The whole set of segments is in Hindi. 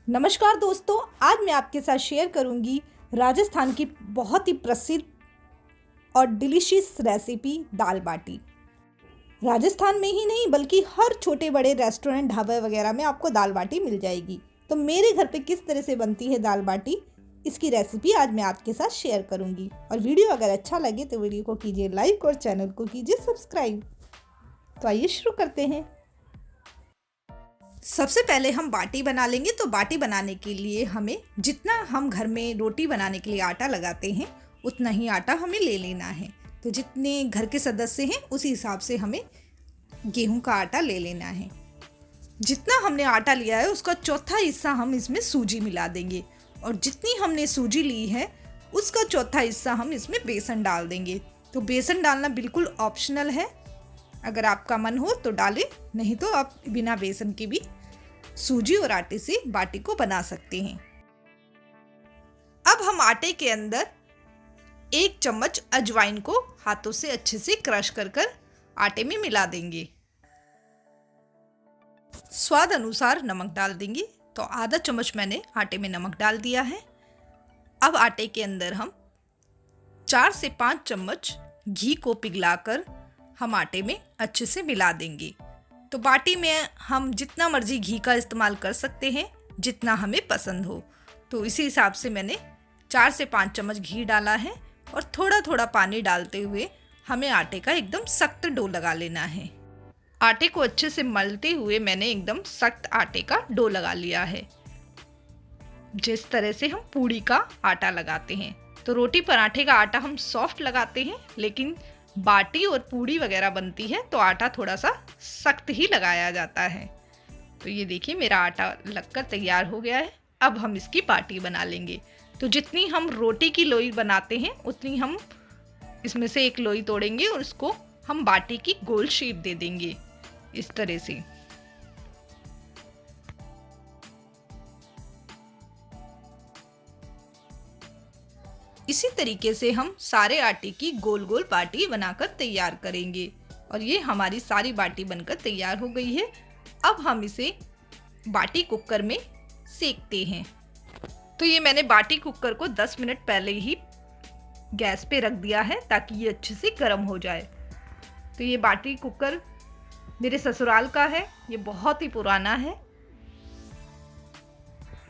नमस्कार दोस्तों, आज मैं आपके साथ शेयर करूंगी राजस्थान की बहुत ही प्रसिद्ध और डिलीशियस रेसिपी दाल बाटी। राजस्थान में ही नहीं बल्कि हर छोटे बड़े रेस्टोरेंट ढाबे वगैरह में आपको दाल बाटी मिल जाएगी। तो मेरे घर पे किस तरह से बनती है दाल बाटी, इसकी रेसिपी आज मैं आपके साथ शेयर करूंगी। और वीडियो अगर अच्छा लगे तो वीडियो को कीजिए लाइक और चैनल को कीजिए सब्सक्राइब। तो आइए शुरू करते हैं। सबसे पहले हम बाटी बना लेंगे। तो बाटी बनाने के लिए हमें जितना हम घर में रोटी बनाने के लिए आटा लगाते हैं उतना ही आटा हमें ले लेना है। तो जितने घर के सदस्य हैं उसी हिसाब से हमें गेहूं का आटा ले लेना है। जितना हमने आटा लिया है उसका चौथा हिस्सा हम इसमें सूजी मिला देंगे, और जितनी हमने सूजी ली है उसका चौथा हिस्सा हम इसमें बेसन डाल देंगे। तो बेसन डालना बिल्कुल ऑप्शनल है, अगर आपका मन हो तो डालें, नहीं तो आप बिना बेसन के भी सूजी और आटे से बाटी को बना सकते हैं। अब हम आटे के अंदर 1 चम्मच अजवाइन को हाथों से अच्छे से क्रश कर आटे में मिला देंगे। स्वाद अनुसार नमक डाल देंगे। तो आधा चम्मच मैंने आटे में नमक डाल दिया है। अब आटे के अंदर हम 4 से 5 चम्मच घी को पिघलाकर हम आटे में अच्छे से मिला देंगे। तो बाटी में हम जितना मर्जी घी का इस्तेमाल कर सकते हैं, जितना हमें पसंद हो। तो इसी हिसाब से मैंने 4 से 5 चम्मच घी डाला है, और थोड़ा थोड़ा पानी डालते हुए हमें आटे का एकदम सख्त डो लगा लेना है। आटे को अच्छे से मलते हुए मैंने एकदम सख्त आटे का डो लगा लिया है, जिस तरह से हम पूड़ी का आटा लगाते हैं। तो रोटी पराठे का आटा हम सॉफ्ट लगाते हैं, लेकिन बाटी और पूड़ी वगैरह बनती है तो आटा थोड़ा सा सख्त ही लगाया जाता है। तो ये देखिए मेरा आटा लगकर तैयार हो गया है। अब हम इसकी बाटी बना लेंगे। तो जितनी हम रोटी की लोई बनाते हैं उतनी हम इसमें से एक लोई तोड़ेंगे और उसको हम बाटी की गोल शेप दे देंगे इस तरह से। इसी तरीके से हम सारे आटे की गोल गोल बाटी बनाकर तैयार करेंगे। और ये हमारी सारी बाटी बनकर तैयार हो गई है। अब हम इसे बाटी कुकर में सेकते हैं। तो ये मैंने बाटी कुकर को 10 मिनट पहले ही गैस पे रख दिया है ताकि ये अच्छे से गर्म हो जाए। तो ये बाटी कुकर मेरे ससुराल का है, ये बहुत ही पुराना है।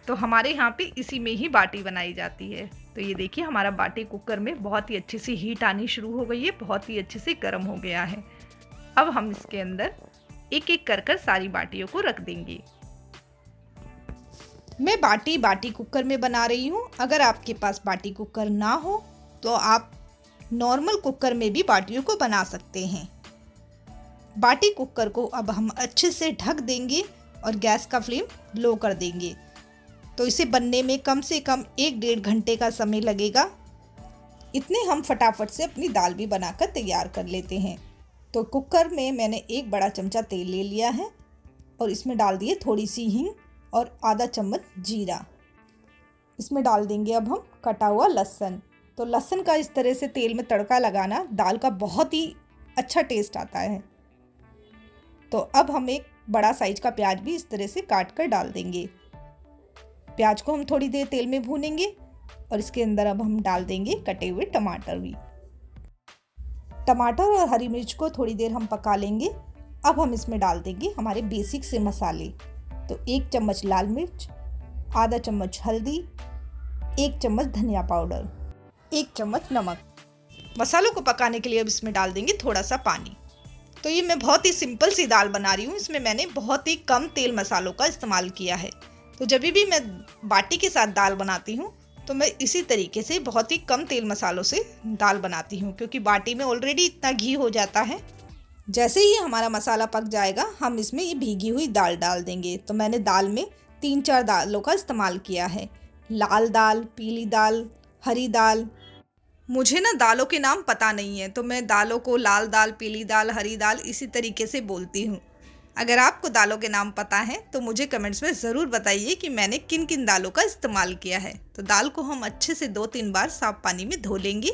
तो हमारे यहाँ पे इसी में ही बाटी बनाई जाती है। तो ये देखिए हमारा बाटी कुकर में बहुत ही अच्छी सी हीट आनी शुरू हो गई है, बहुत ही अच्छे से गर्म हो गया है। अब हम इसके अंदर एक एक कर सारी बाटियों को रख देंगे। मैं बाटी कुकर में बना रही हूँ। अगर आपके पास बाटी कुकर ना हो तो आप नॉर्मल कुकर में भी बाटियों को बना सकते हैं। बाटी कुकर को अब हम अच्छे से ढक देंगे और गैस का फ्लेम लो कर देंगे। तो इसे बनने में कम से कम 1-1.5 घंटे का समय लगेगा। इतने हम फटाफट से अपनी दाल भी बनाकर तैयार कर लेते हैं। तो कुकर में मैंने 1 बड़ा चमचा तेल ले लिया है और इसमें डाल दिए थोड़ी सी हींग और आधा चम्मच जीरा। इसमें डाल देंगे अब हम कटा हुआ लहसुन। तो लहसुन का इस तरह से तेल में तड़का लगाना दाल का बहुत ही अच्छा टेस्ट आता है। तो अब हम एक बड़ा साइज का प्याज भी इस तरह से काट कर डाल देंगे। प्याज को हम थोड़ी देर तेल में भूनेंगे और इसके अंदर अब हम डाल देंगे कटे हुए टमाटर भी। टमाटर और हरी मिर्च को थोड़ी देर हम पका लेंगे। अब हम इसमें डाल देंगे हमारे बेसिक से मसाले। तो 1 चम्मच लाल मिर्च, आधा चम्मच हल्दी, 1 चम्मच धनिया पाउडर, 1 चम्मच नमक। मसालों को पकाने के लिए अब इसमें डाल देंगे थोड़ा सा पानी। तो ये मैं बहुत ही सिंपल सी दाल बना रही हूँ। इसमें मैंने बहुत ही कम तेल मसालों का इस्तेमाल किया है। तो जब भी मैं बाटी के साथ दाल बनाती हूँ तो मैं इसी तरीके से बहुत ही कम तेल मसालों से दाल बनाती हूँ, क्योंकि बाटी में ऑलरेडी इतना घी हो जाता है। जैसे ही हमारा मसाला पक जाएगा हम इसमें ये भीगी हुई दाल डाल देंगे। तो मैंने दाल में 3-4 दालों का इस्तेमाल किया है। लाल दाल, पीली दाल, हरी दाल। मुझे ना दालों के नाम पता नहीं है, तो मैं दालों को लाल दाल, पीली दाल, हरी दाल इसी तरीके से बोलती हूँ। अगर आपको दालों के नाम पता है तो मुझे कमेंट्स में ज़रूर बताइए कि मैंने किन किन दालों का इस्तेमाल किया है। तो दाल को हम अच्छे से 2-3 बार साफ पानी में धो लेंगे।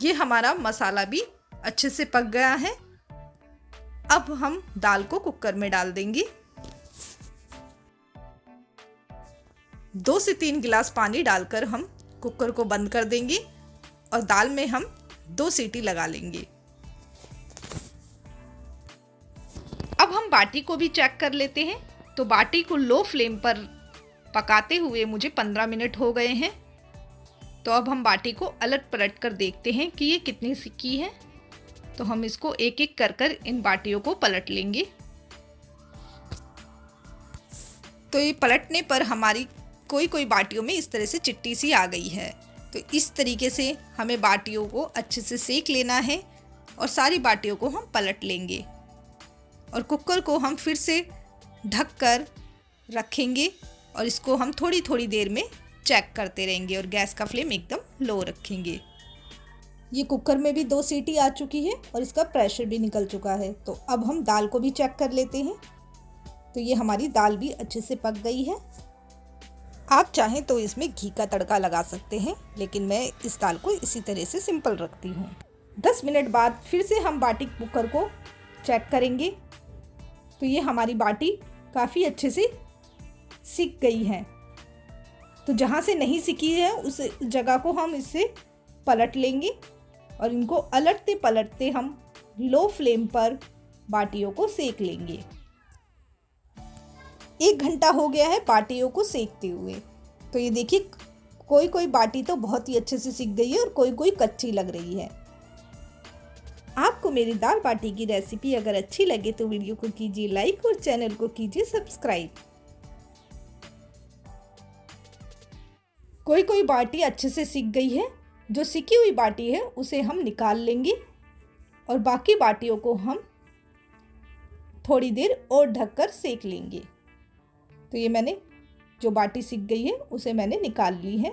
ये हमारा मसाला भी अच्छे से पक गया है। अब हम दाल को कुकर में डाल देंगे। 2 से 3 गिलास पानी डालकर हम कुकर को बंद कर देंगे और दाल में हम 2 सीटी लगा लेंगे। अब हम बाटी को भी चेक कर लेते हैं। तो बाटी को लो फ्लेम पर पकाते हुए मुझे 15 मिनट हो गए हैं। तो अब हम बाटी को अलट पलट कर देखते हैं कि ये कितनी सिकी है। तो हम इसको एक एक कर इन बाटियों को पलट लेंगे। तो ये पलटने पर हमारी कोई बाटियों में इस तरह से चिट्टी सी आ गई है। तो इस तरीके से हमें बाटियों को अच्छे से सेक लेना है और सारी बाटियों को हम पलट लेंगे और कुकर को हम फिर से ढक कर रखेंगे और इसको हम थोड़ी थोड़ी देर में चेक करते रहेंगे और गैस का फ्लेम एकदम लो रखेंगे। ये कुकर में भी 2 सीटी आ चुकी है और इसका प्रेशर भी निकल चुका है। तो अब हम दाल को भी चेक कर लेते हैं। तो ये हमारी दाल भी अच्छे से पक गई है। आप चाहें तो इसमें घी का तड़का लगा सकते हैं, लेकिन मैं इस दाल को इसी तरह से सिंपल रखती हूँ। 10 मिनट बाद फिर से हम बाटी कुकर को चेक करेंगे। तो ये हमारी बाटी काफ़ी अच्छे से सिक गई है। तो जहाँ से नहीं सिकी है उस जगह को हम इससे पलट लेंगे और इनको अलटते पलटते हम लो फ्लेम पर बाटियों को सेक लेंगे। 1 घंटा हो गया है बाटियों को सेकते हुए। तो ये देखिए कोई बाटी तो बहुत ही अच्छे से सिक गई है और कोई कच्ची लग रही है। आपको मेरी दाल बाटी की रेसिपी अगर अच्छी लगे तो वीडियो को कीजिए लाइक और चैनल को कीजिए सब्सक्राइब। कोई बाटी अच्छे से सिक गई है। जो सिकी हुई बाटी है उसे हम निकाल लेंगे और बाकी बाटियों को हम थोड़ी देर और ढककर सेक लेंगे। तो ये मैंने जो बाटी सिक गई है उसे मैंने निकाल ली है।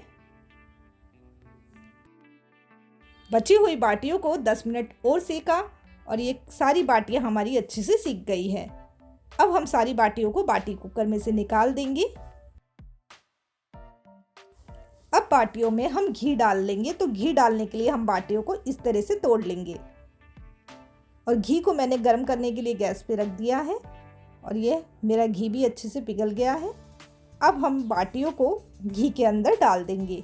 बची हुई बाटियों को 10 मिनट और सेका और ये सारी बाटियां हमारी अच्छे से सिक गई है। अब हम सारी बाटियों को बाटी कुकर में से निकाल देंगे। अब बाटियों में हम घी डाल लेंगे। तो घी डालने के लिए हम बाटियों को इस तरह से तोड़ लेंगे और घी को मैंने गर्म करने के लिए गैस पे रख दिया है और ये मेरा घी भी अच्छे से पिघल गया है। अब हम बाटियों को घी के अंदर डाल देंगे।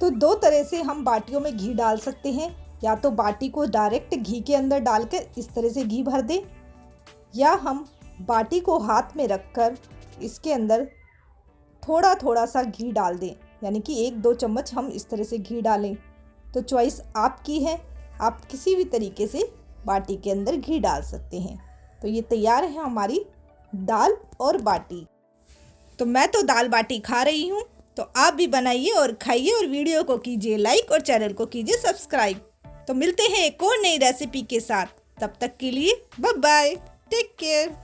तो 2 तरह से हम बाटियों में घी डाल सकते हैं। या तो बाटी को डायरेक्ट घी के अंदर डालकर इस तरह से घी भर दें, या हम बाटी को हाथ में रखकर इसके अंदर थोड़ा थोड़ा सा घी डाल दें, यानी कि 1-2 चम्मच हम इस तरह से घी डालें। तो चॉइस आपकी है, आप किसी भी तरीके से बाटी के अंदर घी डाल सकते हैं। तो ये तैयार है हमारी दाल और बाटी। तो मैं तो दाल बाटी खा रही हूँ, तो आप भी बनाइए और खाइए और वीडियो को कीजिए लाइक और चैनल को कीजिए सब्सक्राइब। तो मिलते हैं एक और नई रेसिपी के साथ। तब तक के लिए बाय बाय, टेक केयर।